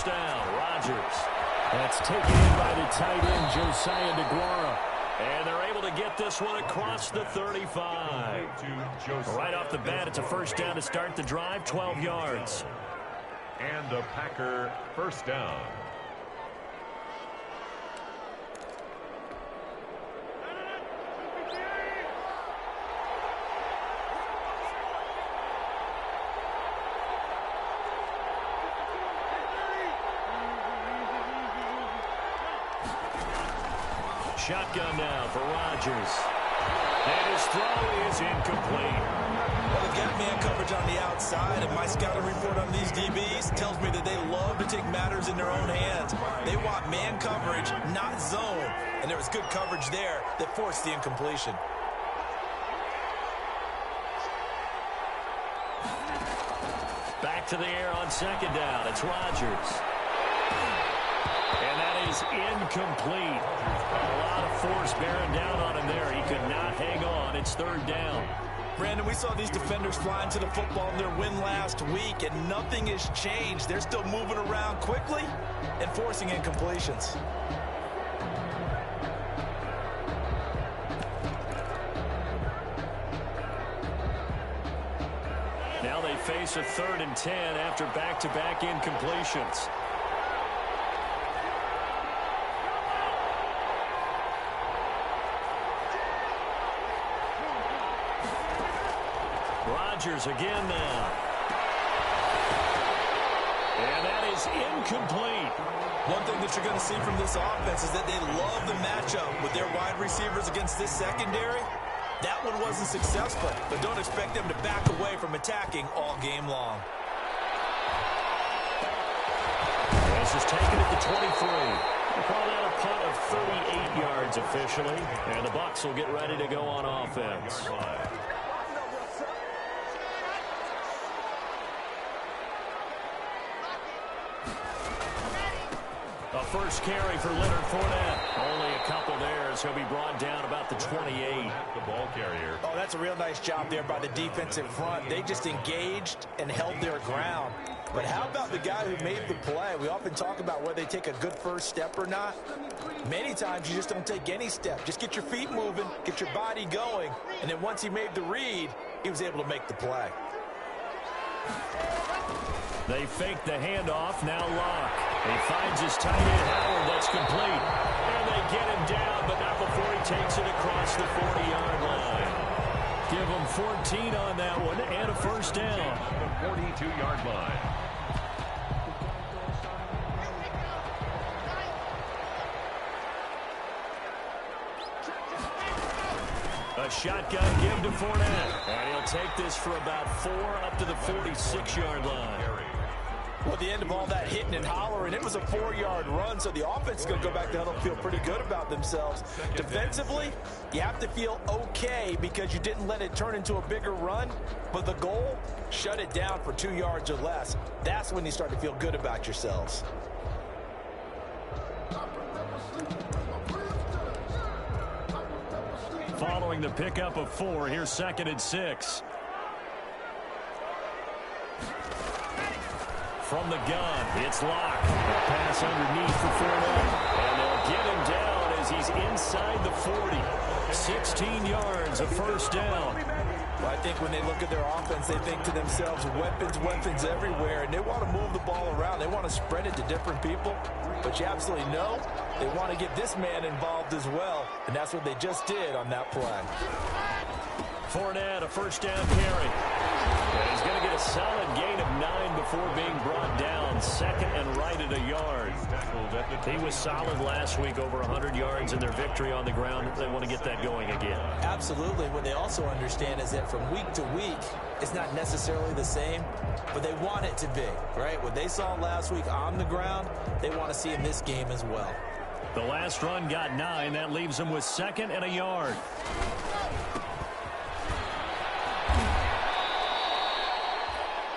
down. Rodgers. That's taken in by the tight end, Josiah DeGuara. And they're able to get this one across the 35. Right off the bat, it's a first down to start the drive, 12 yards. And a Packer first down. Shotgun now for Rodgers. And his throw is incomplete. Well, they've got man coverage on the outside, and my scouting report on these DBs tells me that they love to take matters in their own hands. They want man coverage, not zone. And there was good coverage there that forced the incompletion. Back to the air on second down. It's Rodgers. And that is incomplete. A lot of force bearing down on him there. He could not hang on. It's third down. Brandon, we saw these defenders flying to the football in their win last week, and nothing has changed. They're still moving around quickly and forcing incompletions. Now they face a 3rd and 10 after back-to-back incompletions. Rodgers again now. And that is incomplete. One thing that you're going to see from this offense is that they love the matchup with their wide receivers against this secondary. That one wasn't successful, but don't expect them to back away from attacking all game long. This is taken at the 23. We'll call that a punt of 38 yards officially. And the Bucs will get ready to go on offense. A first carry for Leonard Fournette. Only a couple there, so he'll be brought down about the 28. The ball carrier. Oh, that's a real nice job there by the defensive front. They just engaged and held their ground. But how about the guy who made the play? We often talk about whether they take a good first step or not. Many times you just don't take any step. Just get your feet moving, get your body going, and then once he made the read, he was able to make the play. They fake the handoff, now Locke. He finds his tight end, Howard, that's complete. And they get him down, but not before he takes it across the 40-yard line. Give him 14 on that one and a first down. The 42-yard line. A shotgun give to Fournette. And he'll take this for about 4 up to the 46-yard line. Well, the end of all that hitting and hollering, it was a 4-yard run, so the offense is going to go back to huddle and feel pretty good about themselves. Defensively, you have to feel okay because you didn't let it turn into a bigger run, but the goal, shut it down for 2 yards or less. That's when you start to feel good about yourselves. Following the pickup of 4, here's 2nd and 6. From the gun, it's Locke. A pass underneath for Fournette. And they'll get him down as he's inside the 40. 16 yards, a first down. Well, I think when they look at their offense, they think to themselves, weapons everywhere, and they want to move the ball around. They want to spread it to different people. But you absolutely know they want to get this man involved as well, and that's what they just did on that play. Fournette, a first down carry. And he's going to get a solid gain of 9 before being brought down. 2nd and right at a yard. He was solid last week, over 100 yards in their victory on the ground. They want to get that going again. Absolutely. What they also understand is that from week to week, it's not necessarily the same, but they want it to be, right? What they saw last week on the ground, they want to see in this game as well. The last run got 9. That leaves them with 2nd and a yard.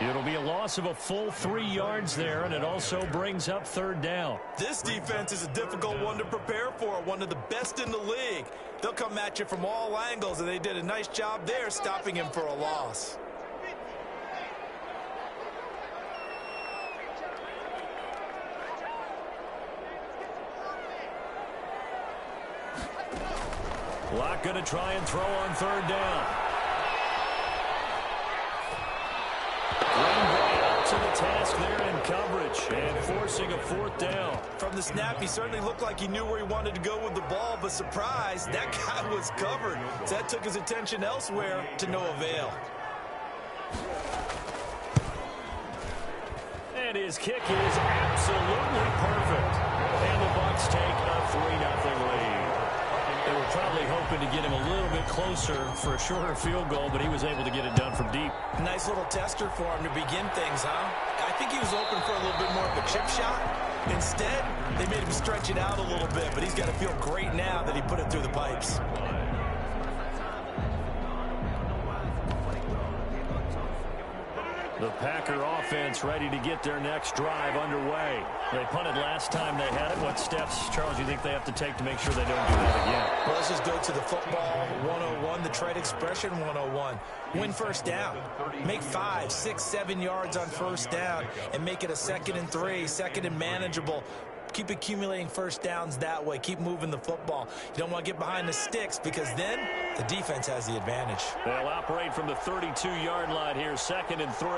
It'll be a loss of a full 3 yards there, and it also brings up 3rd down. This defense is a difficult one to prepare for, one of the best in the league. They'll come at you from all angles, and they did a nice job there stopping him for a loss. Locke going to try and throw on third down. Green Bay up to the task there in coverage and forcing a fourth down. From the snap, he certainly looked like he knew where he wanted to go with the ball, but surprise, that guy was covered. So that took his attention elsewhere to no avail. And his kick is absolutely perfect. And the Bucs take a 3-0 lead. They were probably hoping to get him a little bit closer for a shorter field goal, but he was able to get it done from deep. Nice little tester for him to begin things, huh? I think he was open for a little bit more of a chip shot. Instead, they made him stretch it out a little bit, but he's got to feel great now that he put it through the pipes. The Packer offense ready to get their next drive underway. They punted last time they had it. What steps, Charles, do you think they have to take to make sure they don't do that again? Well, let's just go to the football 101, the trade expression 101. Win first down. Make 5, 6, 7 yards on first down and make it a 2nd and 3, 2nd and manageable. Keep accumulating first downs that way. Keep moving the football. You don't want to get behind the sticks because then the defense has the advantage. They'll operate from the 32-yard line here, 2nd and 3.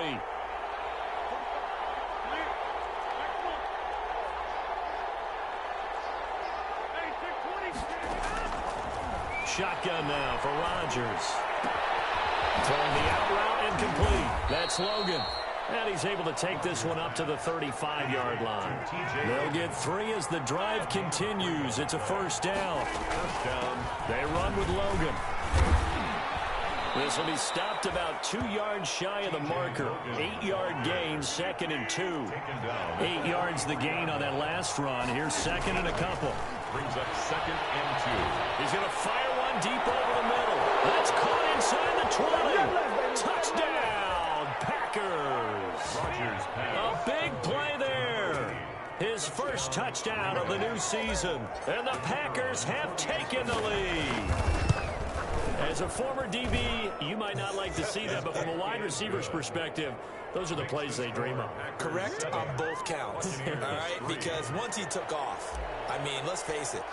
Shotgun now for Rodgers. Throwing the out route incomplete. That's Logan. And he's able to take this one up to the 35-yard line. They'll get 3 as the drive continues. It's a first down. They run with Logan. This will be stopped about 2 yards shy of the marker. 8-yard gain, 2nd and 2. 8 yards the gain on that last run. Here's 2nd and a couple. Brings up 2nd and 2. He's going to fire one deep over the middle. That's caught inside the 20. Touchdown, Packers. A big play there. His first touchdown of the new season. And the Packers have taken the lead. As a former DB, you might not like to see that, but from a wide receiver's perspective, those are the plays they dream of. Correct on both counts, all right? Because once he took off, I mean, let's face it,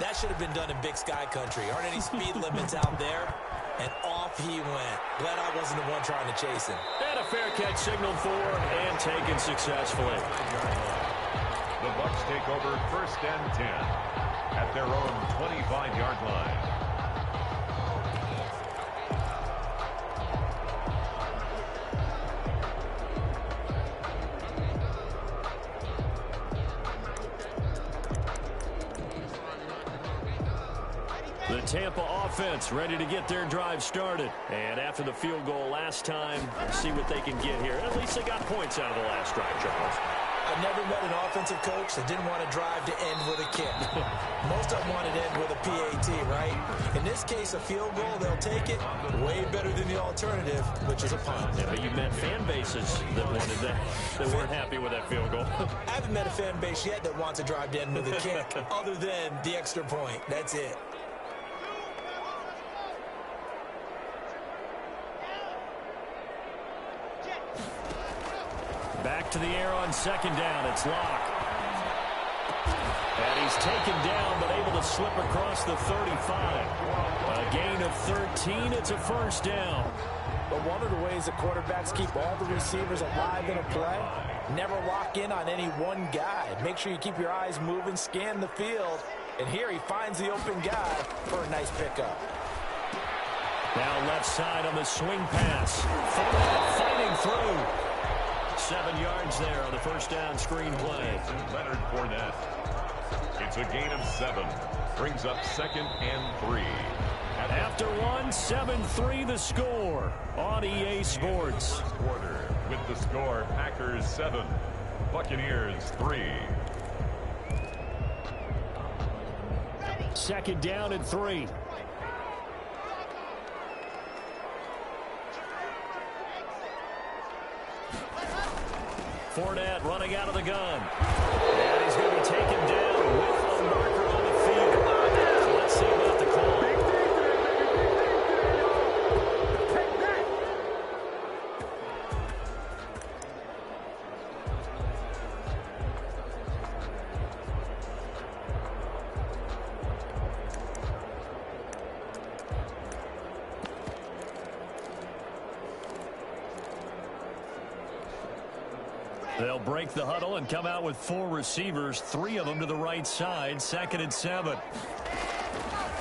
that should have been done in Big Sky Country. Aren't any speed limits out there? And off he went. Glad I wasn't the one trying to chase him. And a fair catch signaled for and taken successfully. The Bucs take over 1st and 10 at their own 25-yard line. The Tampa offense ready to get their drive started. And after the field goal last time, see what they can get here. At least they got points out of the last drive, Charles. I've never met an offensive coach that didn't want to drive to end with a kick. Most of them wanted to end with a PAT, right? In this case, a field goal, they'll take it. Way better than the alternative, which is a punt. Yeah, but you met fan bases that wanted that, that weren't happy with that field goal. I haven't met a fan base yet that wants to drive to end with a kick, other than the extra point. That's it. Back to the air on 2nd down. It's Locke. And he's taken down, but able to slip across the 35. A gain of 13. It's a first down. But one of the ways the quarterbacks keep all the receivers alive in a play, never lock in on any one guy. Make sure you keep your eyes moving, scan the field. And here he finds the open guy for a nice pickup. Now left side on the swing pass. Fighting through. 7 yards there on the first down screen play. Leonard Fournette. It's a gain of 7. Brings up 2nd and 3. After 1, 7-3 the score on EA Sports. First quarter with the score, Packers 7, Buccaneers 3. 2nd down and 3. Fournette running out of the gun. And he's going to be taken down with a marker on the field. So let's see about the call. They'll break the huddle and come out with 4 receivers, 3 of them to the right side, 2nd and 7.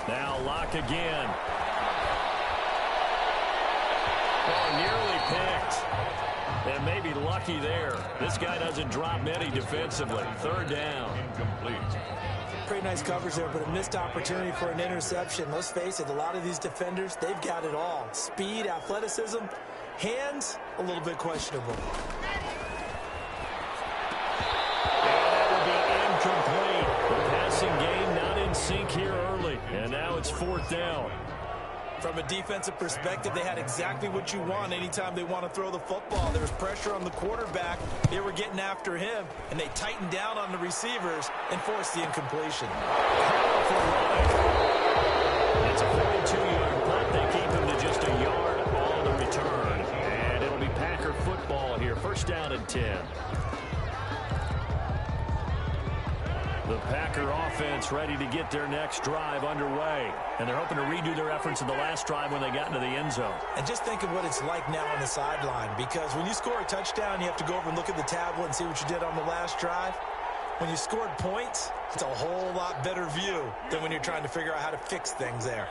Now Locke again. Oh, nearly picked. And maybe lucky there. This guy doesn't drop many defensively. 3rd down. Incomplete. Pretty nice coverage there, but a missed opportunity for an interception. Let's face it, a lot of these defenders, they've got it all. Speed, athleticism, hands, a little bit questionable. Incomplete. The passing game not in sync here early. And now it's 4th down. From a defensive perspective, they had exactly what you want anytime they want to throw the football. There was pressure on the quarterback. They were getting after him, and they tightened down on the receivers and forced the incompletion. It's a 42-yard punt. They keep him to just a yard on the return. And it'll be Packer football here. 1st down and 10. The Packer offense ready to get their next drive underway. And they're hoping to redo their efforts in the last drive when they got into the end zone. And just think of what it's like now on the sideline, because when you score a touchdown, you have to go over and look at the tablet and see what you did on the last drive. When you scored points, it's a whole lot better view than when you're trying to figure out how to fix things there.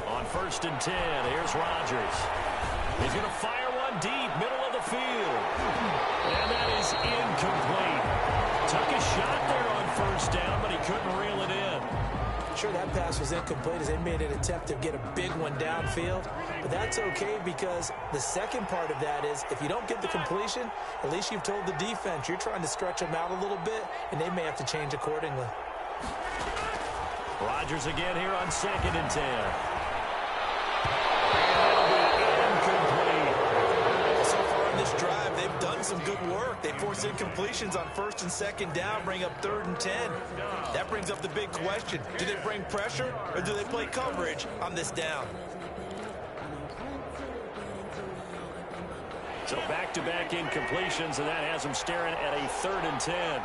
On 1st and 10, here's Rodgers. He's going to fire one deep, middle of the field. And that is incomplete. Took a shot there on 1st down, but he couldn't reel it in. Sure, that pass was incomplete as they made an attempt to get a big one downfield. But that's okay, because the second part of that is if you don't get the completion, at least you've told the defense you're trying to stretch them out a little bit, and they may have to change accordingly. Rodgers again here on 2nd and 10. So far on this drive, they've done some good work. They force incompletions on 1st and 2nd down, bring up 3rd and 10. That brings up the big question. Do they bring pressure or do they play coverage on this down? So back-to-back incompletions, and that has them staring at a 3rd and 10.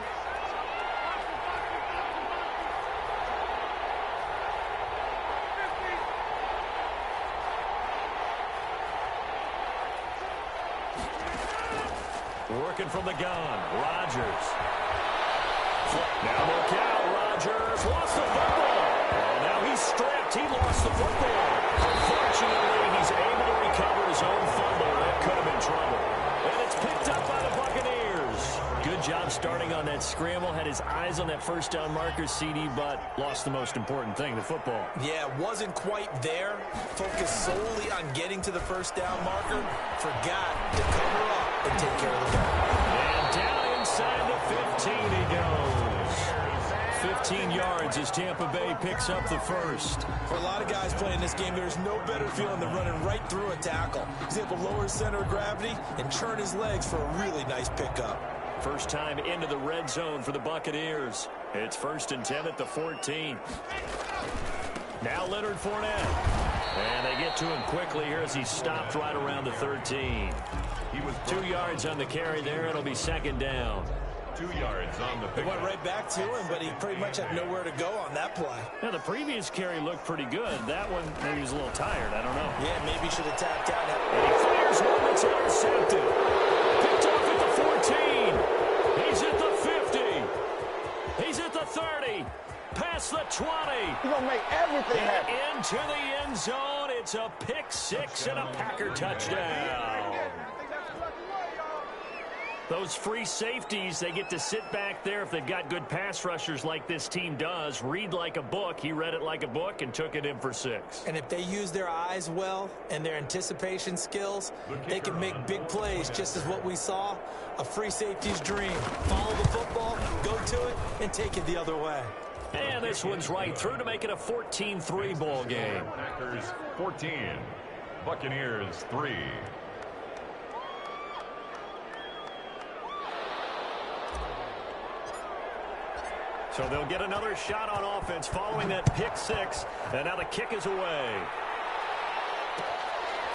Working from the gun, Rodgers. Now look out, Rodgers lost the football. Oh, now he's stripped. He lost the football. Unfortunately, he's able to recover his own fumble. That could have been trouble. And it's picked up by the Buccaneers. Good job starting on that scramble. Had his eyes on that 1st down marker, CD, but lost the most important thing, the football. Yeah, wasn't quite there. Focused solely on getting to the 1st down marker. Forgot to cover up and take care of the ball. And down inside the 15 he goes. 15 yards as Tampa Bay picks up the 1st. For a lot of guys playing this game, there's no better feeling than running right through a tackle. He's able to lower his center of gravity and churn his legs for a really nice pickup. First time into the red zone for the Buccaneers. It's 1st and 10 at the 14. Now Leonard Fournette. And they get to him quickly here as he stopped right around the 13. He was 2 yards on the carry there. It'll be 2nd down. 2 yards on the It pick. went right back to him, but he pretty much had nowhere to go on that play. Now, the previous carry looked pretty good. That one, maybe he was a little tired. I don't know. Yeah, maybe he should have tapped out. And he fires one that's intercepted. Picked off at the 14. He's at the 50. He's at the 30. Past the 20. He's going to make everything happen. And into the end zone. It's a pick 6 and a Packer touchdown. Those free safeties, they get to sit back there if they've got good pass rushers like this team does. Read like a book. He read it like a book and took it in for 6. And if they use their eyes well and their anticipation skills, they can make big plays, just as what we saw. A free safety's dream. Follow the football, go to it, and take it the other way. And this one's right through to make it a 14-3 ball game. Packers 14, Buccaneers 3. So they'll get another shot on offense following that pick 6. And now the kick is away.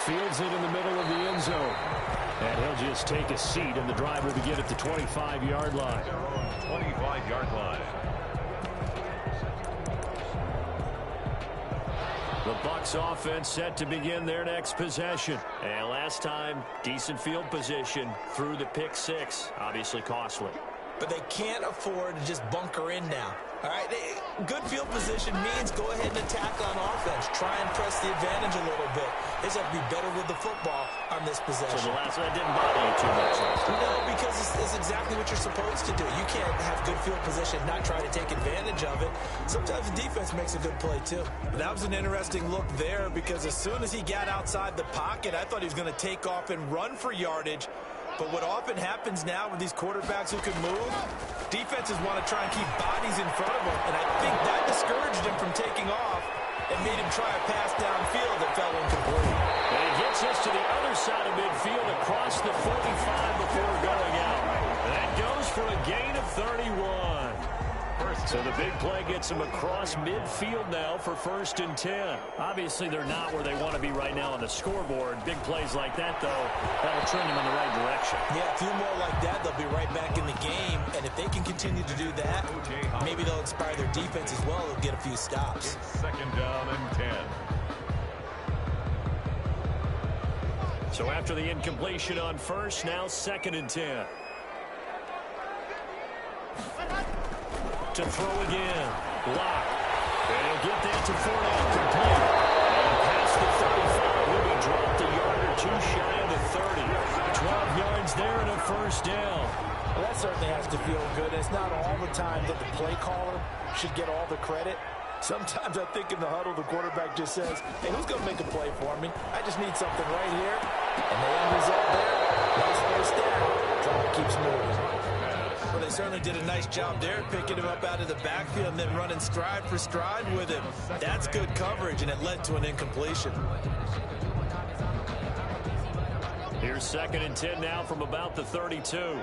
Fields it in the middle of the end zone. And he'll just take a seat, and the drive will begin at the 25-yard line. Their own 25-yard line. Bucs offense set to begin their next possession. And last time, decent field position through the pick six. Obviously costly. But they can't afford to just bunker in now. All right, good field position means go ahead and attack on offense. Try and press the advantage a little bit. They just have to be better with the football on this possession. So the last one didn't bother you too much. No, because it's exactly what you're supposed to do. You can't have good field position, not try to take advantage of it. Sometimes the defense makes a good play, too. That was an interesting look there because as soon as he got outside the pocket, I thought he was going to take off and run for yardage. But what often happens now with these quarterbacks who can move, defenses want to try and keep bodies in front of them. And I think that discouraged him from taking off and made him try a pass downfield that fell incomplete. And he gets us to the other side of midfield across the 45 before going out. That goes for a gain of 31. So the big play gets them across midfield now for 1st and 10. Obviously, they're not where they want to be right now on the scoreboard. Big plays like that, though, that'll trend them in the right direction. Yeah, a few more like that, they'll be right back in the game. And if they can continue to do that, maybe they'll inspire their defense as well. They'll get a few stops. It's 2nd down and 10. So after the incompletion on first, now 2nd and 10. To throw again. Block. And he'll get that to Fournette complete. And past the 35 will be dropped a yard or two shy of the 30. 12 yards there and a 1st down. Well, that certainly has to feel good. It's not all the time that the play caller should get all the credit. Sometimes I think in the huddle, the quarterback just says, hey, who's going to make a play for me? I just need something right here. And the end result there, nice 1st down. Drive keeps moving. Well, they certainly did a nice job there, picking him up out of the backfield and then running stride for stride with him. That's good coverage, and it led to an incompletion. Here's 2nd and 10 now from about the 32.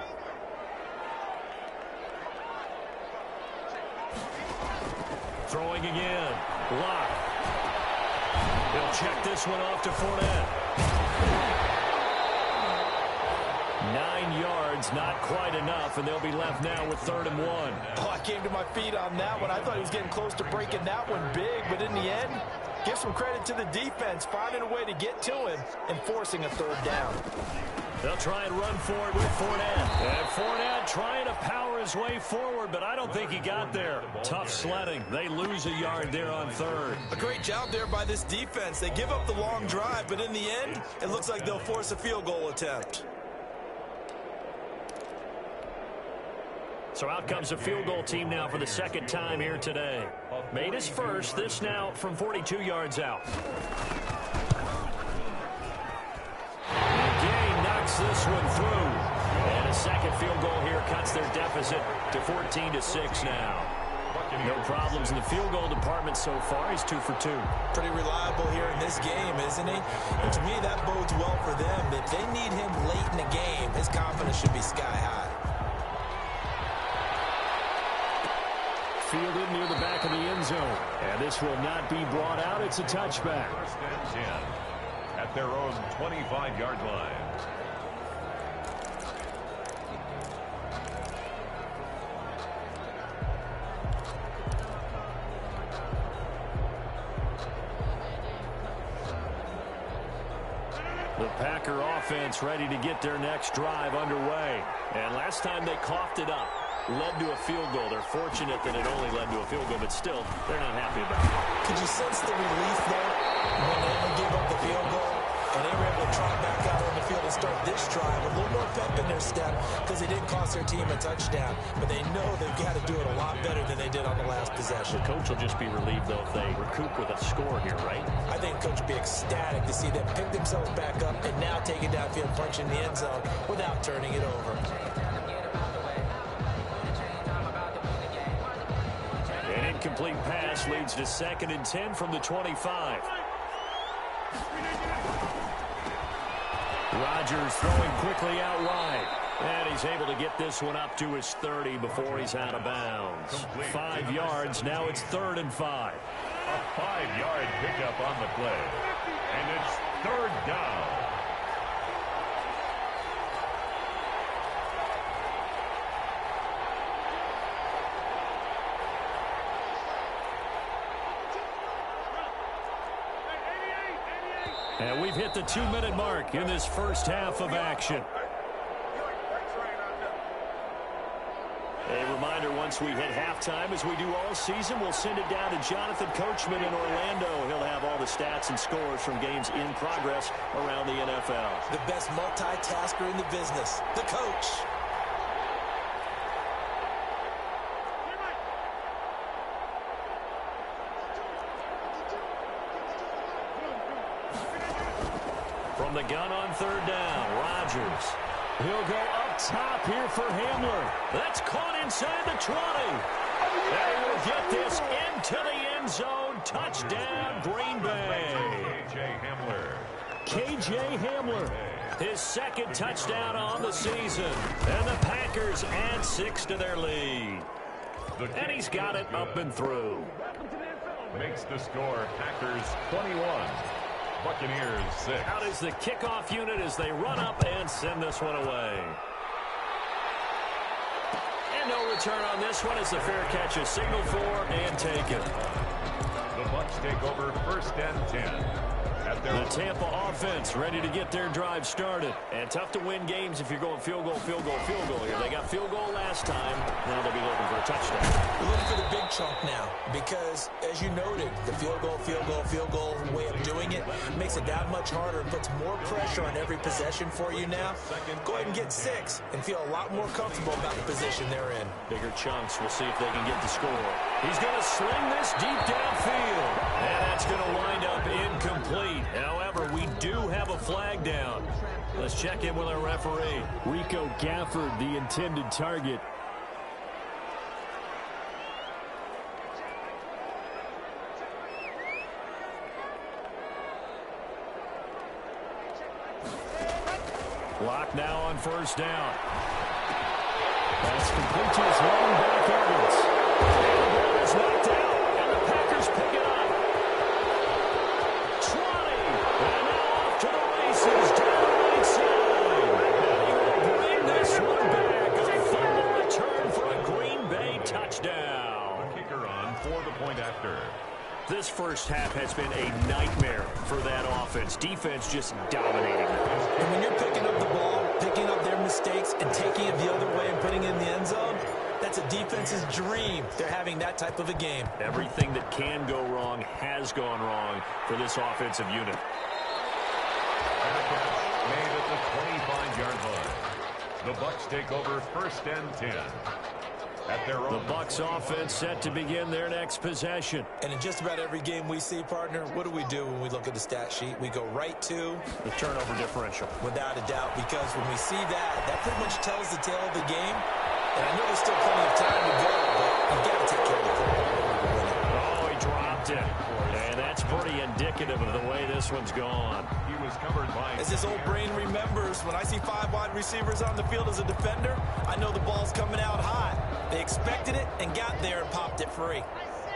Throwing again. Block. He'll check this one off to Fournette. 9 yards, not quite enough, and they'll be left now with 3rd and 1. Oh, I came to my feet on that one. I thought he was getting close to breaking that one big, but in the end, give some credit to the defense, finding a way to get to him and forcing a 3rd down. They'll try and run for it with Fournette. And Fournette trying to power his way forward, but I don't think he got there. Tough sledding. They lose a yard there on 3rd. A great job there by this defense. They give up the long drive, but in the end, it looks like they'll force a field goal attempt. So out comes a field goal team now for the 2nd time here today. Made his first, this now from 42 yards out. Gay knocks this one through. And a 2nd field goal here cuts their deficit to 14-6 now. No problems in the field goal department so far. He's 2 for 2. Pretty reliable here in this game, isn't he? And to me, that bodes well for them. If they need him late in the game, his confidence should be sky high. Fielded near the back of the end zone. And this will not be brought out. It's a touchback. 1st and 10 at their own 25-yard line. The Packer offense ready to get their next drive underway. And last time they coughed it up. Led to a field goal. They're fortunate that it only led to a field goal, but still, they're not happy about it. Could you sense the relief there when they only gave up the field goal and they were able to trot back out on the field and start this drive? A little more pep in their step because they didn't cost their team a touchdown, but they know they've got to do it a lot better than they did on the last possession. The coach will just be relieved, though, if they recoup with a score here, right? I think the coach will be ecstatic to see them pick themselves back up and now take it downfield, punch in the end zone without turning it over. An incomplete pass leads to 2nd and 10 from the 25. Rodgers throwing quickly out wide. And he's able to get this one up to his 30 before he's out of bounds. 5 yards. Now it's 3rd and 5. A 5-yard pickup on the play. And it's 3rd down. And we've hit the 2-minute mark in this first half of action. A reminder, once we hit halftime, as we do all season, we'll send it down to Jonathan Coachman in Orlando. He'll have all the stats and scores from games in progress around the NFL. The best multitasker in the business, the coach. From the gun on third down, Rodgers. He'll go up top here for Hamler. That's caught inside the 20. And he will get this into the end zone. Touchdown, Green Bay. KJ Hamler, his second touchdown on the season. And the Packers add 6 to their lead. And he's got it up and through. Makes the score Packers 21. Buccaneers 6. Out is the kickoff unit as they run up and send this one away. And no return on this one as the fair catch is signaled for and taken. The Bucs take over first and 10. The Tampa offense ready to get their drive started. And tough to win games if you're going field goal, field goal, field goal here. They got field goal last time. Now they'll be looking for a touchdown. We're looking for the big chunk now because, as you noted, the field goal way of doing it makes it that much harder and puts more pressure on every possession for you now. Go ahead and get 6 and feel a lot more comfortable about the position they're in. Bigger chunks. We'll see if they can get the score. He's going to sling this deep downfield. And that's going to wind up incomplete. However, we do have a flag down. Let's check in with our referee. Rico Gafford, the intended target. Block now on first down. That's complete to his long back Evans. And the ball is knocked out, and the Packers pick it up. 20, and now off to the races down the right side. And he will bring this one back. A final return for a Green Bay touchdown. A kicker on for the point after. This first half has been a nightmare for that offense. Defense just dominating them. And when you're picking up the ball, picking up their mistakes, and taking it the other way and putting it in the end zone, that's a defense's dream. They're having that type of a game. Everything that can go wrong has gone wrong for this offensive unit. Made at the 25-yard line. The Bucs take over first and 10. At their own. The Bucs offense set to begin their next possession. And in just about every game we see, partner, what do we do when we look at the stat sheet? We go right to the turnover differential. Without a doubt, because when we see that pretty much tells the tale of the game. And I know there's still plenty of time to go, but you've got to take care of the football. Oh, he dropped it. And that's pretty indicative of the way this one's gone. He was covered by. As his old brain remembers, when I see 5 wide receivers on the field as a defender, I know the ball's coming out hot. They expected it and got there and popped it free.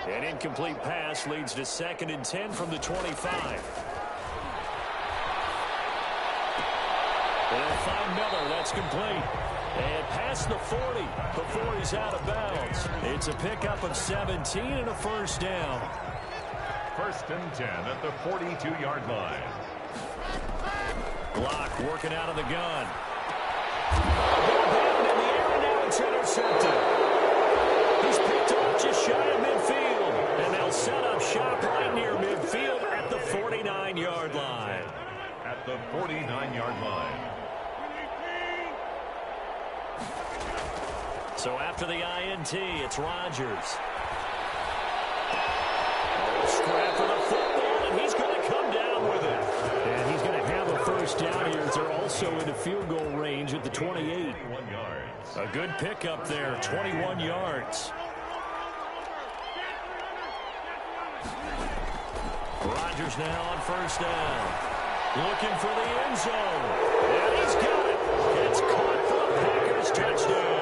An incomplete pass leads to 2nd and 10 from the 25. They'll find Miller. That's complete. And past the 40 before he's out of bounds. It's a pickup of 17 and a first down. First and 10 at the 42-yard line. Block working out of the gun. Down in the air, and now it's intercepted. He's picked off just shy of midfield. And they'll set up shop right near midfield at the 49-yard line. At the 49-yard line. So after the INT, it's Rodgers. Scrap for the football, and he's going to come down with it. And he's going to have a first down here as they're also into field goal range at the 28. A good pickup there, 21 yards. Rodgers now on first down. Looking for the end zone. And he's got it. It's caught for the Packers touchdown.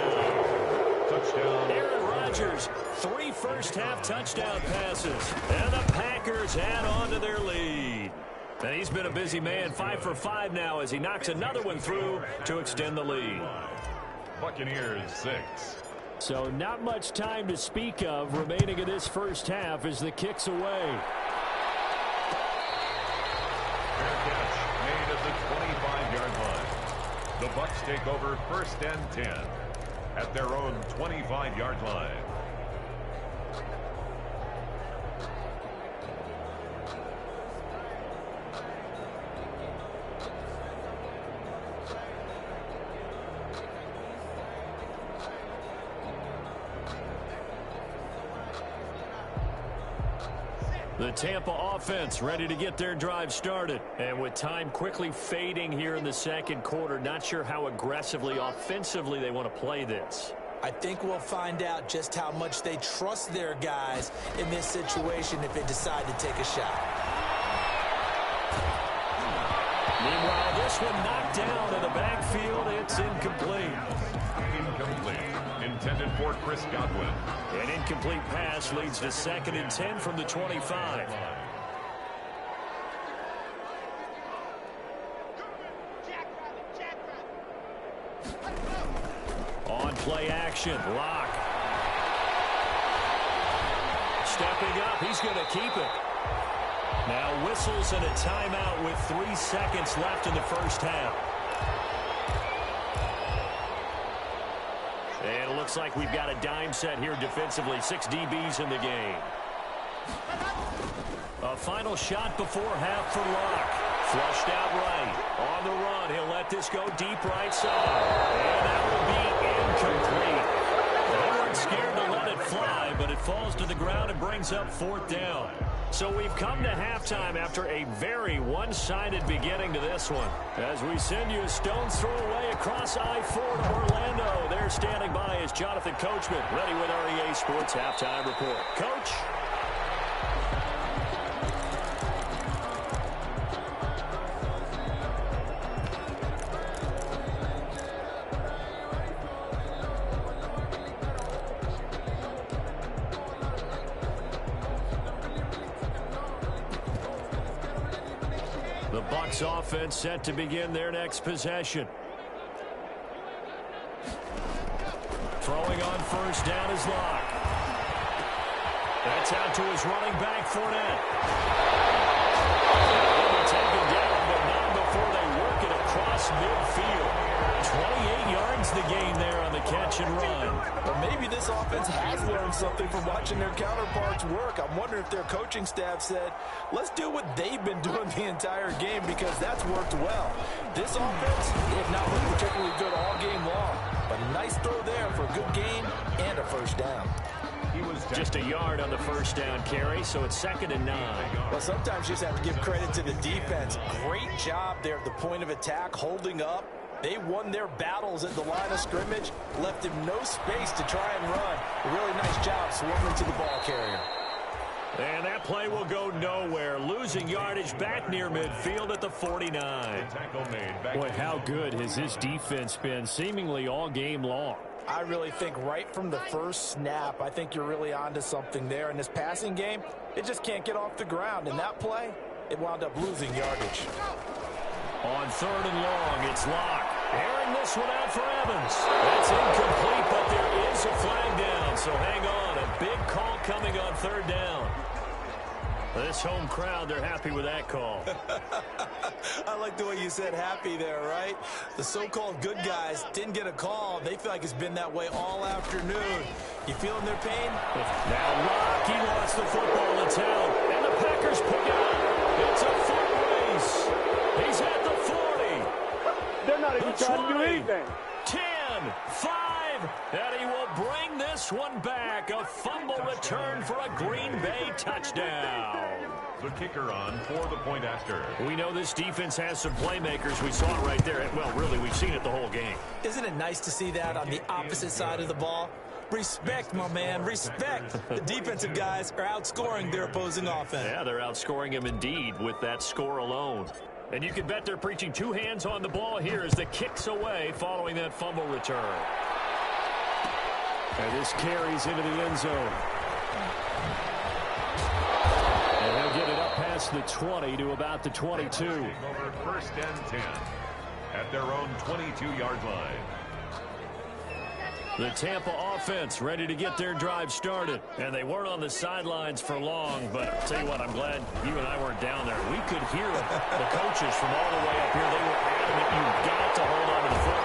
Touchdown. Aaron Rodgers, 3 first-half touchdown passes. And the Packers add on to their lead. And he's been a busy man, 5 for 5 now as he knocks another one through to extend the lead. Buccaneers 6. So not much time to speak of remaining in this first half as the kick's away. The Bucs take over 1st and 10 at their own 25-yard line. The Tampa offense ready to get their drive started. And with time quickly fading here in the second quarter, not sure how aggressively, offensively they want to play this. I think we'll find out just how much they trust their guys in this situation if they decide to take a shot. Meanwhile, this one knocked down in the backfield. It's incomplete. Incomplete. Intended for Chris Godwin. An incomplete pass leads to 2nd and 10 from the 25. On play action, Locke. Stepping up, he's going to keep it. Now whistles and a timeout with 3 seconds left in the first half. And it looks like we've got a dime set here defensively. 6 DBs in the game. A final shot before half for Locke. Flushed out right. On the run, he'll let this go deep right side. And that will be incomplete. They weren't scared to let it fly, but it falls to the ground and brings up 4th down. So we've come to halftime after a very one-sided beginning to this one. As we send you a stone's throw away across I-4 to Orlando. There standing by is Jonathan Coachman, ready with our EA Sports Halftime Report. Coach? The Bucs offense set to begin their next possession. Throwing on 1st down is Locke. That's out to his running back, Fournette. They'll be taken down, but not before they work it across midfield. 28 yards the gain there on the catch and run. But maybe this offense has learned something from watching their counterparts work. I'm wondering if their coaching staff said, let's do what they've been doing the entire game because that's worked well. This offense, they have not looked particularly good all game long. But a nice throw there for a good gain and a 1st down. He was just a yard on the 1st down carry, so it's 2nd and 9. Well, sometimes you just have to give credit to the defense. Great job there at the point of attack, holding up. They won their battles at the line of scrimmage, left him no space to try and run. A really nice job swarming to the ball carrier. And that play will go nowhere. Losing yardage back near midfield at the 49. Boy, how good has his defense been seemingly all game long? I really think right from the first snap, I think you're really onto something there. In this passing game, it just can't get off the ground. In that play, it wound up losing yardage. On 3rd and long, it's Locke. Airing this one out for Evans. That's incomplete, but there is a flag down, so hang on. A big call coming on 3rd down. This home crowd, they're happy with that call. I like the way you said happy there, right? The so-called good guys didn't get a call. They feel like it's been that way all afternoon. You feeling their pain? Now Locke, he wants the football to town, and the Packers pick it up. It's a foot race. He's at the 40. They're not even trying to do anything. 10, 5, and he will bring this one back. A fumble return for a Green Bay touchdown. The kicker on for the point after. We know this defense has some playmakers. We saw it right there. Well, really, we've seen it the whole game. Isn't it nice to see that on the opposite side of the ball? Respect, my man, respect. The defensive guys are outscoring their opposing offense. Yeah, they're outscoring him indeed with that score alone. And you can bet they're preaching 2 hands on the ball here as the kick's away following that fumble return. And this carries into the end zone. And they'll get it up past the 20 to about the 22. Over 1st and 10 at their own 22-yard line. The Tampa offense ready to get their drive started. And they weren't on the sidelines for long, but I'll tell you what, I'm glad you and I weren't down there. We could hear the coaches from all the way up here. They were adamant, you've got to hold on to the football.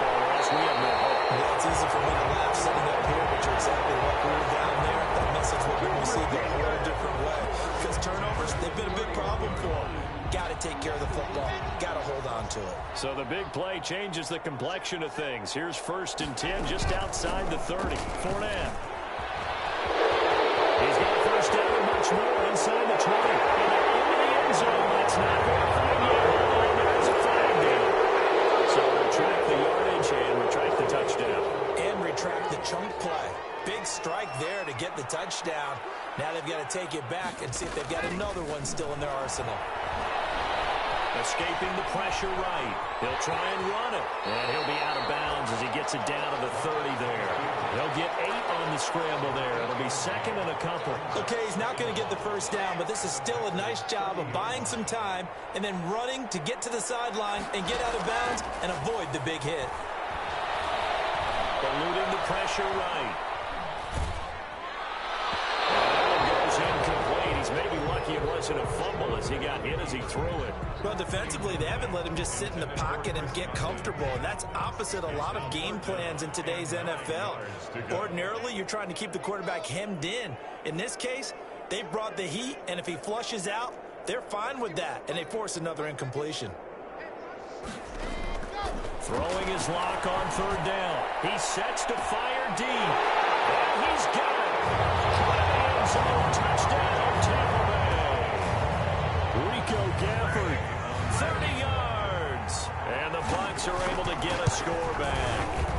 big play changes the complexion of things. Here's 1st and 10 just outside the 30. Fournette. He's got 1st down and much more inside the 20. And they're into the end zone. That's not verified yet. Hold on, there's a flag down. So retract the yardage and retract the touchdown. And retract the chunk play. Big strike there to get the touchdown. Now they've got to take it back and see if they've got another one still in their arsenal. Escaping the pressure right. He'll try and run it. And he'll be out of bounds as he gets it down to the 30 there. He'll get 8 on the scramble there. It'll be 2nd and a couple. Okay, he's not going to get the 1st down, but this is still a nice job of buying some time and then running to get to the sideline and get out of bounds and avoid the big hit. Eluding the pressure right. And goes incomplete. He's maybe lucky it wasn't a fumble as he got hit as he threw it. Well, defensively, they haven't let him just sit in the pocket and get comfortable, and that's opposite a lot of game plans in today's NFL. Ordinarily, you're trying to keep the quarterback hemmed in. In this case, they brought the heat, and if he flushes out, they're fine with that, and they force another incompletion. Throwing his lock on 3rd down. He sets to fire deep. And he's got it. End zone touchdown, Tampa Bay. Rico Gafford, 30 yards. And the Bucs are able to get a score back.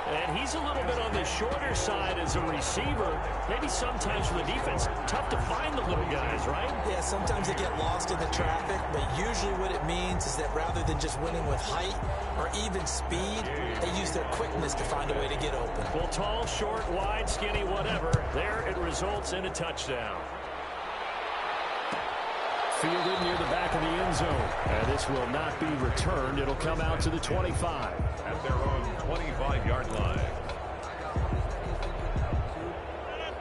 And he's a little bit on the shorter side as a receiver. Maybe sometimes for the defense, tough to find the little guys, right? Yeah, sometimes they get lost in the traffic, but usually what it means is that rather than just winning with height or even speed, they use their quickness to find a way to get open. Well, tall, short, wide, skinny, whatever, there it results in a touchdown. Fielded near the back of the end zone. And this will not be returned. It'll come out to the 25. At their own 25-yard line.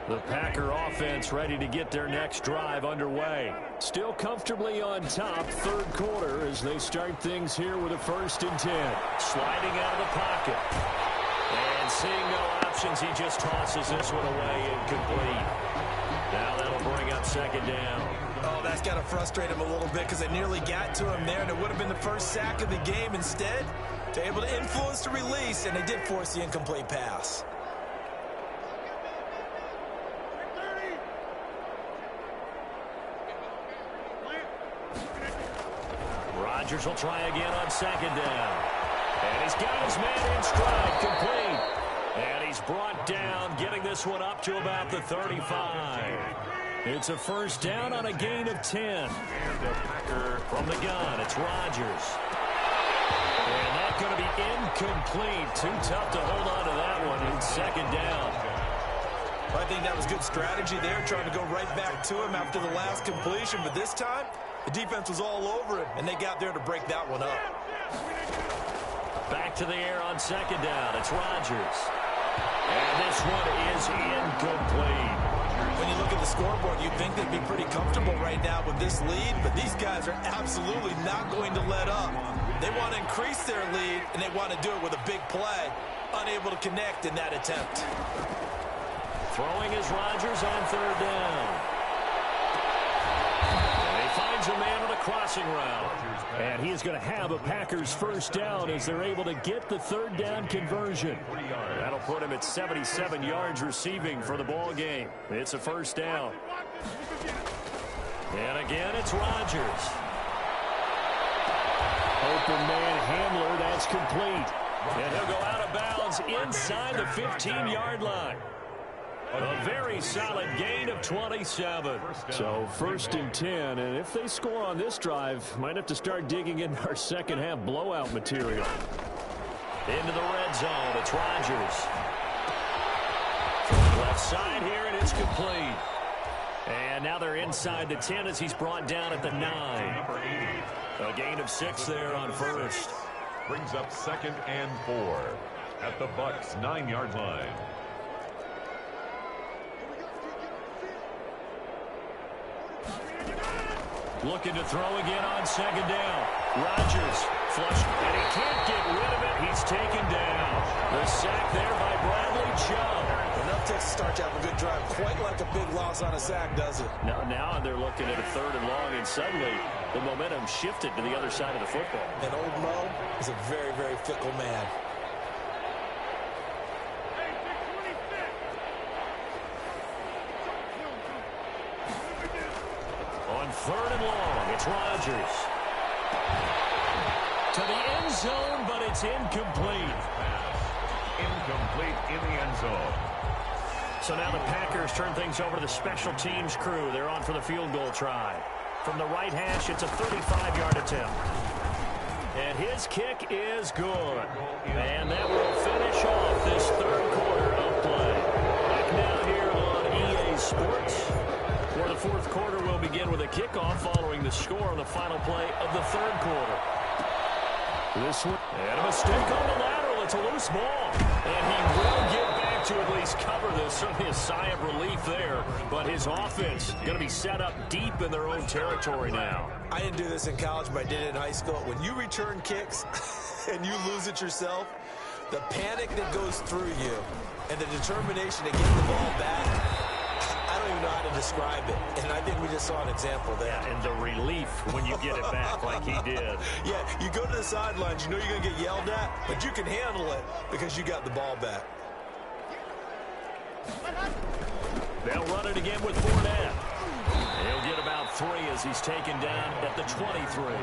The Packer offense ready to get their next drive underway. Still comfortably on top, 3rd quarter as they start things here with a 1st and 10. Sliding out of the pocket. And seeing no options, he just tosses this one away incomplete. Now that'll bring up 2nd down. Oh, that's got to frustrate him a little bit because they nearly got to him there, and it would have been the 1st sack of the game. Instead, they're able to influence the release, and they did force the incomplete pass. Rodgers will try again on 2nd down. And he's got his man in stride, complete. And he's brought down, getting this one up to about the 35. It's a 1st down on a gain of 10. And the Packer from the gun, it's Rodgers. And that's going to be incomplete. Too tough to hold on to that one. It's 2nd down. I think that was good strategy there, trying to go right back to him after the last completion. But this time, the defense was all over him, and they got there to break that one up. Back to the air on 2nd down. It's Rodgers. And this one is incomplete. When you look at the scoreboard, you'd think they'd be pretty comfortable right now with this lead, but these guys are absolutely not going to let up. They want to increase their lead, and they want to do it with a big play. Unable to connect in that attempt. Throwing is Rodgers on 3rd down. And he finds a man on a crossing route. And he is going to have a Packers 1st down as they're able to get the 3rd down conversion. That'll put him at 77 yards receiving for the ball game. It's a 1st down. And again, it's Rodgers. Open man Hamler, that's complete. And he'll go out of bounds inside the 15-yard line. A very solid gain of 27. So 1st and 10, and if they score on this drive, might have to start digging in our second half blowout material. Into the red zone, it's Rodgers. Left side here, and it's complete. And now they're inside the 10 as he's brought down at the 9. A gain of 6 there on 1st. Brings up 2nd and 4 at the Bucs 9-yard line. Looking to throw again on 2nd down. Rodgers flushed, and he can't get rid of it. He's taken down. The sack there by Bradley Chubb. Enough Texas start to have a good drive. Quite like a big loss on a sack, does it? Now they're looking at a 3rd and long, and suddenly the momentum shifted to the other side of the football. And old Mo is a very, very fickle man. On 3rd and long, it's Rodgers. To the end zone, but it's incomplete. Incomplete in the end zone. So now the Packers turn things over to the special teams crew. They're on for the field goal try. From the right hash, it's a 35-yard attempt. And his kick is good. And that will finish off this 3rd quarter of play. Back now here on EA Sports, where the 4th quarter will begin with a kickoff following the score on the final play of the 3rd quarter. This one, and a mistake on the lateral. It's a loose ball. And he will get back to at least cover this. Certainly a sigh of relief there. But his offense going to be set up deep in their own territory now. I didn't do this in college, but I did it in high school. When you return kicks and you lose it yourself, the panic that goes through you and the determination to get the ball back, I don't even know how to describe it. And I think we just saw an example there. Yeah, and the relief when you get it back like he did. Yeah, you go to the sidelines, you know you're going to get yelled at, but you can handle it because you got the ball back. They'll run it again with Fournette. He'll get about 3 as he's taken down at the 23.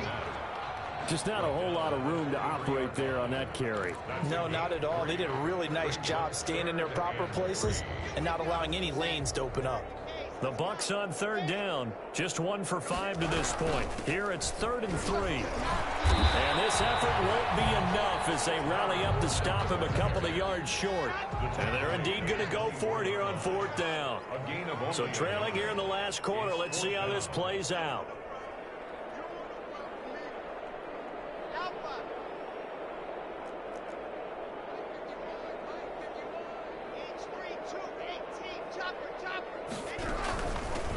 Just not a whole lot of room to operate there on that carry. No, not at all. They did a really nice job staying in their proper places and not allowing any lanes to open up. The Bucs on 3rd down. Just 1 for 5 to this point. Here it's 3rd and 3. And this effort won't be enough as they rally up to stop him a couple of yards short. And they're indeed going to go for it here on 4th down. So trailing here in the last quarter. Let's see how this plays out.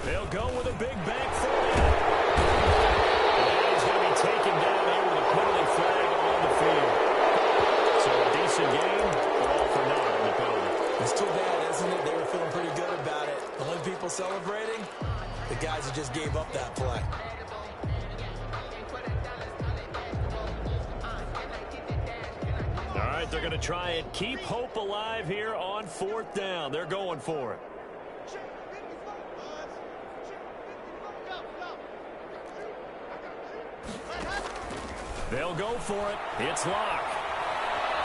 They'll go with a big back for it. And he's going to be taken down here with a penalty flag on the field. So a decent game, all for naught on the penalty. It's too bad, isn't it? They were feeling pretty good about it. The only people celebrating, the guys who just gave up that play. All right, they're going to try and keep hope alive here on 4th down. They're going for it. They'll go for it. It's Locke.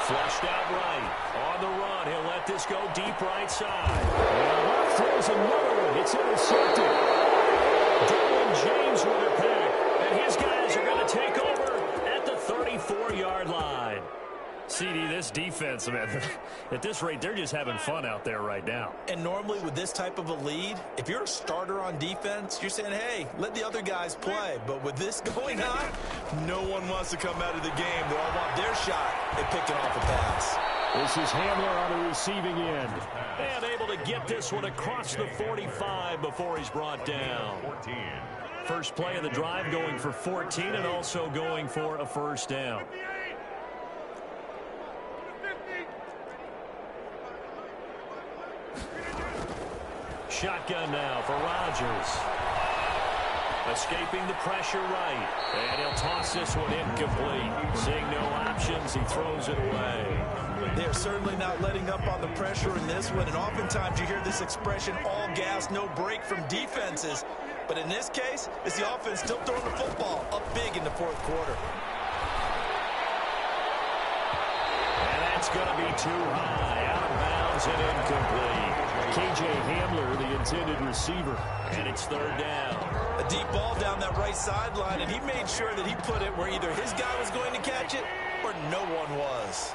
Flushed out right. On the run. He'll let this go deep right side. And Locke throws another one. It's intercepted. Derwin James with a pick. And his guys are going to take over at the 34-yard line. CD, this defense, man, at this rate, they're just having fun out there right now. And normally with this type of a lead, if you're a starter on defense, you're saying, hey, let the other guys play. But with this going on, no one wants to come out of the game. They all want their shot at picking off a pass. This is Hamler on the receiving end. And able to get this one across the 45 before he's brought down. First play of the drive going for 14 and also going for a 1st down. Shotgun now for Rodgers. Escaping the pressure right. And he'll toss this one incomplete. Seeing no options, he throws it away. They're certainly not letting up on the pressure in this one. And oftentimes you hear this expression, all gas, no break from defenses. But in this case, it's the offense still throwing the football up big in the 4th quarter. And that's going to be too high. Out of bounds and incomplete. KJ Hamler, the intended receiver, and it's 3rd down. A deep ball down that right sideline, and he made sure that he put it where either his guy was going to catch it or no one was.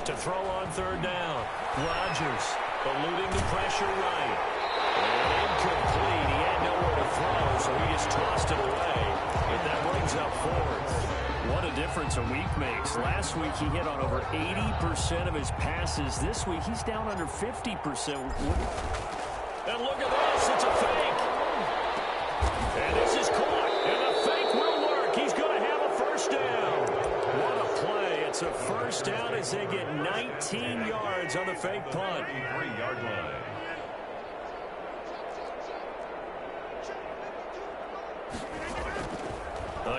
To throw on 3rd down. Rodgers eluding the pressure right. And incomplete. He had nowhere to throw, so he just tossed it away. And that brings up 4th. What a difference a week makes. Last week he hit on over 80% of his passes. This week he's down under 50%. And look at this. It's a fake. And this is caught. And the fake will work. He's going to have a first down. What a play. It's a first down as they get 19 yards on the fake punt. 3-yard line.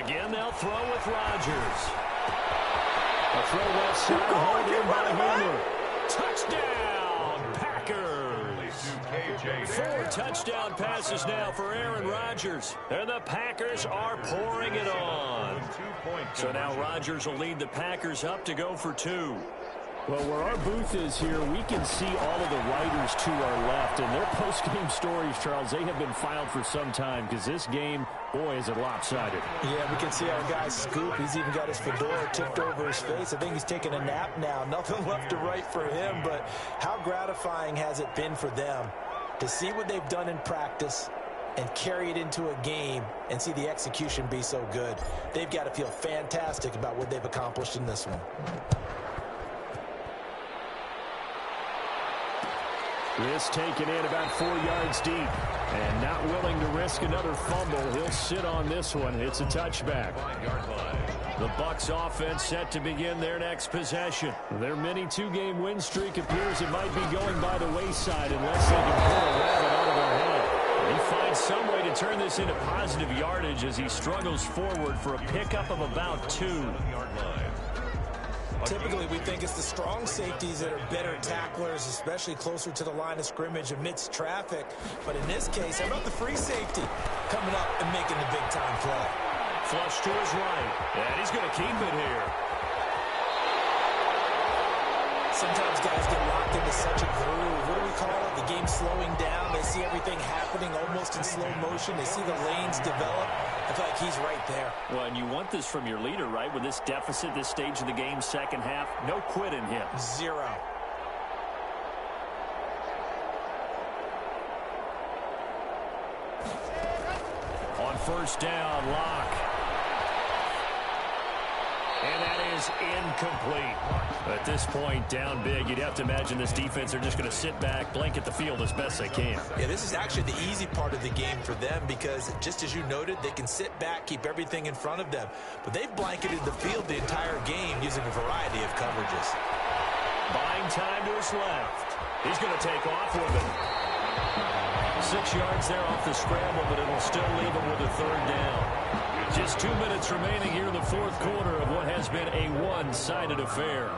Again, they'll throw with Rodgers. A throw left side, hauled in by Hamler. Touchdown, Packers. 4 touchdown passes now for Aaron Rodgers. And the Packers are pouring it on. So now Rodgers will lead the Packers up to go for 2. Well, where our booth is here, we can see all of the writers to our left. And their post-game stories, Charles, they have been filed for some time because this game, boy, is it lopsided. Yeah, we can see our guy Scoop. He's even got his fedora tipped over his face. I think he's taking a nap now. Nothing left to write for him, but how gratifying has it been for them to see what they've done in practice and carry it into a game and see the execution be so good. They've got to feel fantastic about what they've accomplished in this one. This taken in about 4 yards deep. And not willing to risk another fumble. He'll sit on this one. It's a touchback. 5-yard line. The Bucs offense set to begin their next possession. Their mini 2-game win streak appears it might be going by the wayside unless they can pull a rabbit out of their hat. He finds some way to turn this into positive yardage as he struggles forward for a pickup of about 2. 7-yard line. Typically, we think it's the strong safeties that are better tacklers, especially closer to the line of scrimmage amidst traffic. But in this case, how about the free safety coming up and making the big-time play? Flush to his right, and he's going to keep it here. Sometimes guys get locked into such a groove. What do we call it? The game slowing down. They see everything happening almost in slow motion. They see the lanes develop. I feel like he's right there. Well, and you want this from your leader, right? With this deficit, this stage of the game, second half, no quit in him. 0. On first down, Locke. And that is incomplete. At this point, down big, you'd have to imagine this defense are just going to sit back, blanket the field as best they can. Yeah, this is actually the easy part of the game for them because, just as you noted, they can sit back, keep everything in front of them. But they've blanketed the field the entire game using a variety of coverages. Buying time to his left. He's going to take off with it. 6 yards there off the scramble, but it'll still leave him with a third down. Just 2 minutes remaining here in the fourth quarter of what has been a one-sided affair.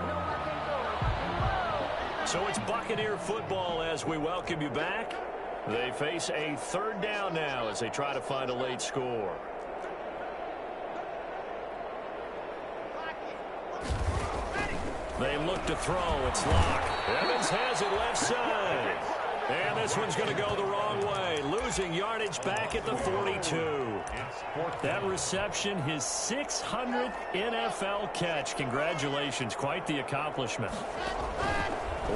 So it's Buccaneer football as we welcome you back. They face a third down now as they try to find a late score. They look to throw. It's Locke. Evans has it left side. And this one's going to go the wrong way. Losing yardage back at the 42. That reception, his 600th NFL catch. Congratulations. Quite the accomplishment.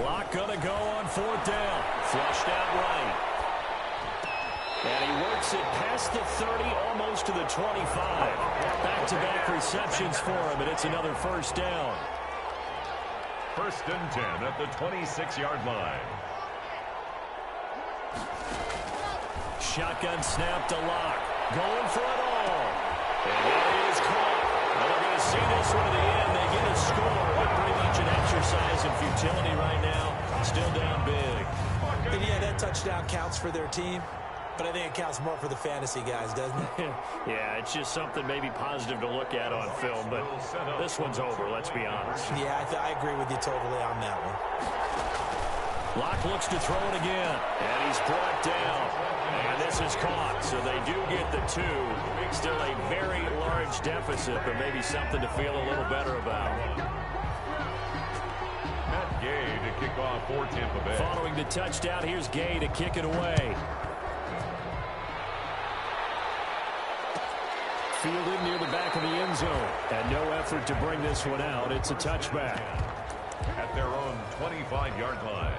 Locke going to go on fourth down. Flushed out right. And he works it past the 30, almost to the 25. Back-to-back receptions for him, and it's another first down. First and 10 at the 26-yard line. Shotgun snap to Locke. Going for it all. And it is caught. Well, they're going to see this one to the end. They get a score, but pretty much an exercise in futility right now. Still down big. And yeah, that touchdown counts for their team, but I think it counts more for the fantasy guys, doesn't it? Yeah, it's just something maybe positive to look at on film, but this one's over, let's be honest. Yeah, I agree with you totally on that one. Locke looks to throw it again, and he's brought down. And this is caught, so they do get the 2. Still a very large deficit, but maybe something to feel a little better about. Matt Gay to kick off for Tampa Bay. Following the touchdown, here's Gay to kick it away. Fielded near the back of the end zone. And no effort to bring this one out. It's a touchback. At their own 25-yard line.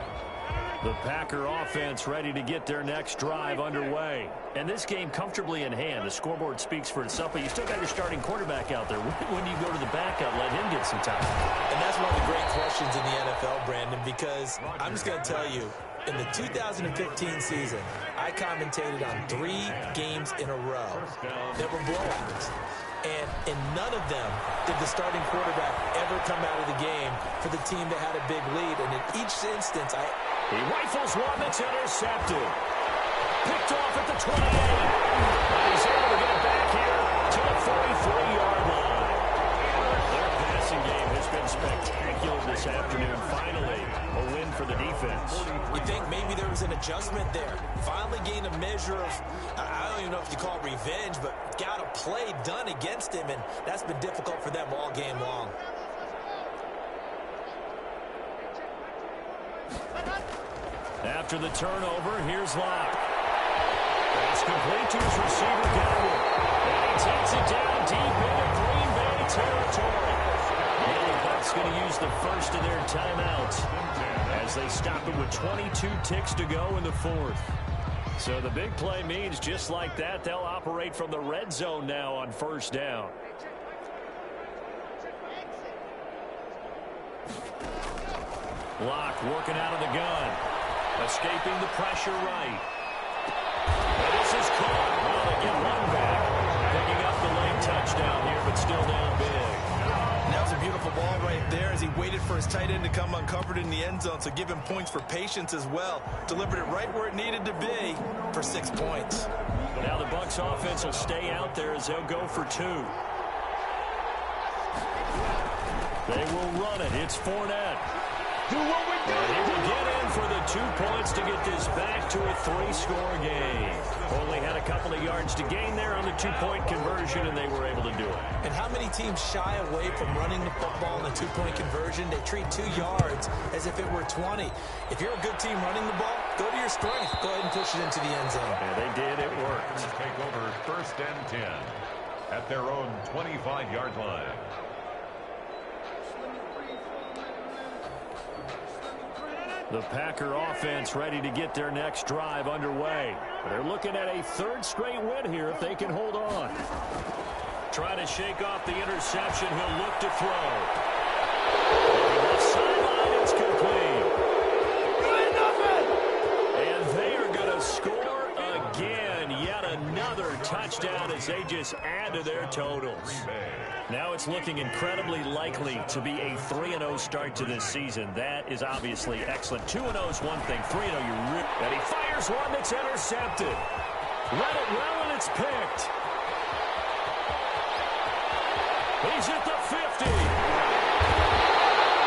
The Packer offense ready to get their next drive underway. And this game comfortably in hand. The scoreboard speaks for itself, but you still got your starting quarterback out there. When do you go to the backup, let him get some time? And that's one of the great questions in the NFL, Brandon, because I'm just going to tell you, In the 2015 season, I commentated on 3 games in a row that were blowouts. And in none of them did the starting quarterback ever come out of the game for the team that had a big lead. And in each instance, he rifles one that's intercepted. Picked off at the 28. And he's able to get it back here to the 43-yard line. Their passing game has been spectacular this afternoon. Finally, a win for the defense. You think maybe there was an adjustment there. Finally gained a measure of, I don't even know if you call it revenge, but got a play done against him, and that's been difficult for them all game long. After the turnover, here's Locke. It's complete to his receiver, Godwin. And he takes it down deep into Green Bay territory. And the Bucs going to use the first of their timeouts as they stop it with 22 ticks to go in the 4th. So the big play means just like that, they'll operate from the red zone now on 1st down. Locke working out of the gun. Escaping the pressure right. And this is caught. Well, they get one back. Picking up the late touchdown here, but still down big. That was a beautiful ball right there as he waited for his tight end to come uncovered in the end zone, so give him points for patience as well. Delivered it right where it needed to be for 6 points. Now the Bucs offense will stay out there as they'll go for 2. They will run it. It's Fournette. Do what we do. And he will get in for the 2 points to get this back to a 3-score game. Only had a couple of yards to gain there on the 2-point conversion, and they were able to do it. And how many teams shy away from running the football in the 2-point conversion? They treat 2 yards as if it were 20. If you're a good team running the ball, go to your strength. Go ahead and push it into the end zone. Yeah, they did. It worked. Take over 1st and 10 at their own 25-yard line. The Packer offense ready to get their next drive underway. They're looking at a 3rd straight win here if they can hold on. Trying to shake off the interception. He'll look to throw. Left sideline, it's complete. And they are going to score again. Yet another touchdown as they just add to their totals. Now it's looking incredibly likely to be a 3-0 start to this season. That is obviously excellent. 2-0 is one thing. 3-0, and he fires one that's intercepted. Read it well, and it's picked. He's at the 50.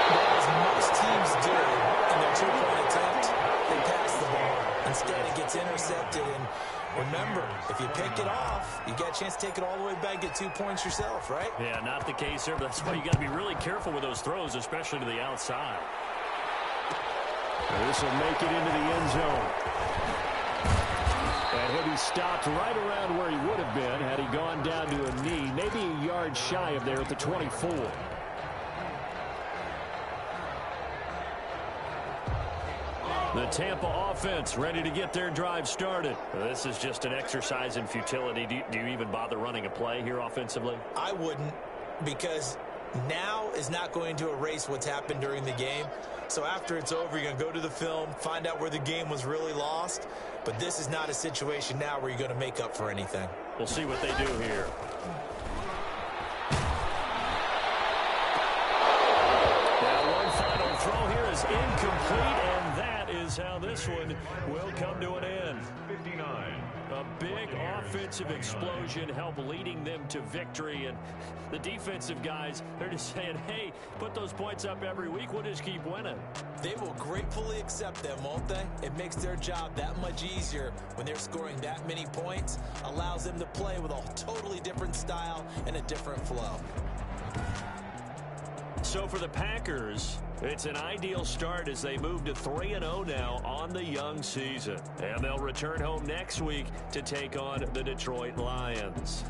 Well, as most teams do in their 2-point attempt, they pass the ball. Instead, it gets intercepted, and remember, if you pick it off, you got a chance to take it all the way back, get 2 points yourself, right? Yeah, not the case there, but that's why you got to be really careful with those throws, especially to the outside. This will make it into the end zone. And he'll be stopped right around where he would have been had he gone down to a knee, maybe a yard shy of there at the 24. The Tampa offense ready to get their drive started. This is just an exercise in futility. Do you even bother running a play here offensively? I wouldn't, because now is not going to erase what's happened during the game. So after it's over, you're going to go to the film, find out where the game was really lost. But this is not a situation now where you're going to make up for anything. We'll see what they do here. Now one final throw here is incomplete, and that is how this one will come to an end. 59. A big offensive explosion helped leading them to victory, and the defensive guys, they're just saying, hey, put those points up every week, we'll just keep winning. They will gratefully accept them, won't they? It makes their job that much easier when they're scoring that many points, allows them to play with a totally different style and a different flow. So for the Packers, it's an ideal start as they move to 3-0 now on the young season. And they'll return home next week to take on the Detroit Lions.